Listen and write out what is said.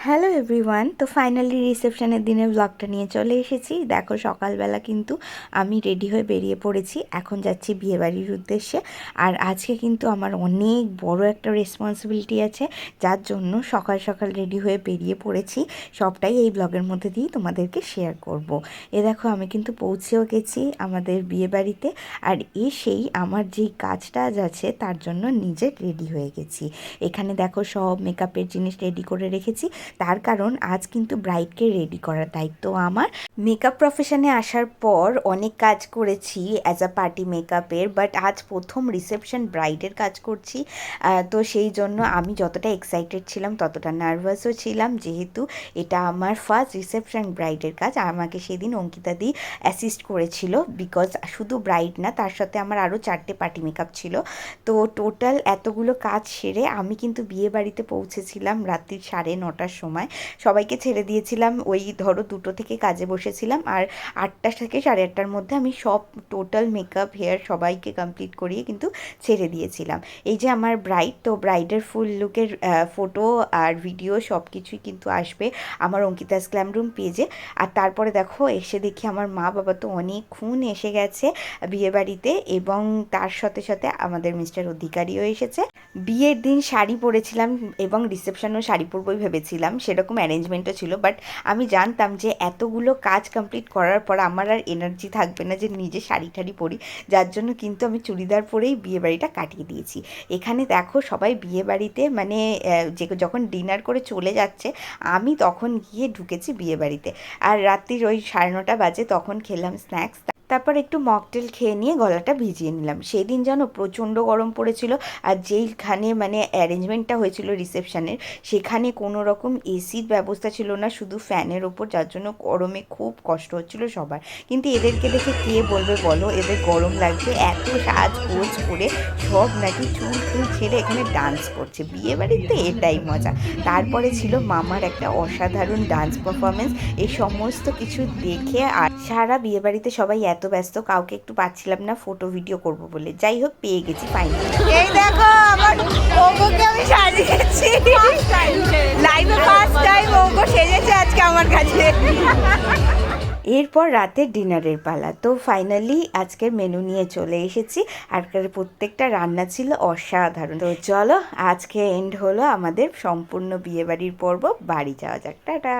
Hello everyone, তো finally রিসেপশনের দিনের ব্লগটা নিয়ে চলে এসেছি। দেখো সকালবেলা কিন্তু আমি রেডি হয়ে বেরিয়ে পড়েছি, এখন যাচ্ছি বিয়েবাড়ির উদ্দেশ্যে। আর আজকে কিন্তু আমার অনেক বড় একটা রেসপন্সিবিলিটি আছে, যার জন্য সকাল সকাল রেডি হয়ে বেরিয়ে পড়েছি। সবটাই এই ব্লগের মধ্যে দিয়েই তোমাদেরকে শেয়ার করব। দেখো আমি কিন্তু পৌঁছেও গেছি আমাদের বিয়েবাড়িতে। আর এসেই আমার যেই কাজটা আছে তার জন্য নিজে রেডি হয়ে গেছি। এখানে দেখো সব মেকআপের জিনিস রেডি করে রেখেছি, তার কারণ আজ কিন্তু ব্রাইডকে রেডি করার দায়িত্ব আমার। মেকআপ প্রফেশনে আসার পর অনেক কাজ করেছি অ্যাজ আ পার্টি মেকআপের, বাট আজ প্রথম রিসেপশন ব্রাইডের কাজ করছি। তো সেই জন্য আমি যতটা এক্সাইটেড ছিলাম ততটা নার্ভাসও ছিলাম, যেহেতু এটা আমার ফার্স্ট রিসেপশন ব্রাইডের কাজ। আমাকে সেদিন অঙ্কিতা দি অ্যাসিস্ট করেছিল, বিকজ শুধু ব্রাইড না, তার সাথে আমার আরও 4টে পার্টি মেকআপ ছিল। তো টোটাল এতগুলো কাজ সেরে আমি কিন্তু বিয়ে বাড়িতে পৌঁছেছিলাম রাত্রি 9:30টার সময়। সবাইকে ছেড়ে দিয়েছিলাম ওই ধরো 2টো থেকে কাজে বসেছিলাম, আর 8টা থেকে 8:30টার মধ্যে আমি সব টোটাল মেকআপ হেয়ার সবাইকে কমপ্লিট করিয়ে কিন্তু ছেড়ে দিয়েছিলাম। এই যে আমার ব্রাইড, তো ব্রাইডের ফুল লুকের ফটো আর ভিডিও সব কিছুই কিন্তু আসবে আমার অঙ্কিতাস গ্ল্যাম রুম পেজে। আর তারপরে দেখো এসে দেখি আমার মা বাবা তো অনেকক্ষণ এসে গেছে বিয়েবাড়িতে, এবং তার সাথে সাথে আমাদের মিস্টার অধিকারীও এসেছে। বিয়ের দিন শাড়ি পরেছিলাম এবং রিসেপশনেও শাড়ি পরবই ভেবেছিলাম, সেরকম অ্যারেঞ্জমেন্টও ছিল। বাট আমি জানতাম যে এতগুলো কাজ কমপ্লিট করার পর আমার আর এনার্জি থাকবে না যে নিজে শাড়ি ঠাড়ি পরি, যার জন্য কিন্তু আমি চুড়িদার পরেই বিয়েবাড়িটা কাটিয়ে দিয়েছি। এখানে দেখো সবাই বিয়েবাড়িতে মানে যখন ডিনার করে চলে যাচ্ছে, আমি তখন গিয়ে ঢুকেছি বিয়েবাড়িতে। আর রাত্রির ওই 9:30 বাজে তখন খেলাম স্ন্যাক্স, তারপর একটু মকটেল খেয়ে নিয়ে গলাটা ভিজিয়ে নিলাম। সেদিন যেন প্রচণ্ড গরম পড়েছিল, আর যেইখানে মানে অ্যারেঞ্জমেন্টটা হয়েছিল রিসেপশনের, সেখানে কোনো রকম এসির ব্যবস্থা ছিল না, শুধু ফ্যানের ওপর, যার জন্য গরমে খুব কষ্ট হচ্ছিল সবার। কিন্তু এদেরকে দেখে কে বলবে বলো এদের গরম লাগছে, এত সাজগোজ করে সব নাকি চুল টুল ছেড়ে এখানে ডান্স করছে। বিয়ে বাড়িতে এটাই মজা। তারপরে ছিল মামার একটা অসাধারণ ডান্স পারফরমেন্স। এই সমস্ত কিছু দেখে আর সারা বিয়ে বাড়িতে সবাই এত ব্যস্ত, কাউকে একটু পাচ্ছিলাম না ফটো ভিডিও করব বলে। যাই হোক পেয়ে গেছি ফাইনালি। এই দেখো আমার ওগোকে আমি সাজিয়েছি, লাইভে ফার্স্ট টাইম ওগো সেজেছে আজকে আমার কাছে। এরপর রাতে ডিনারের পালা। তো ফাইনালি আজকের মেনু নিয়ে চলে এসেছি, আর প্রত্যেকটা রান্না ছিল অসাধারণ। তো চলো আজকে এন্ড হলো আমাদের সম্পূর্ণ বিয়েবাড়ির পর্ব, বাড়ি যাওয়া যাক, টাটা।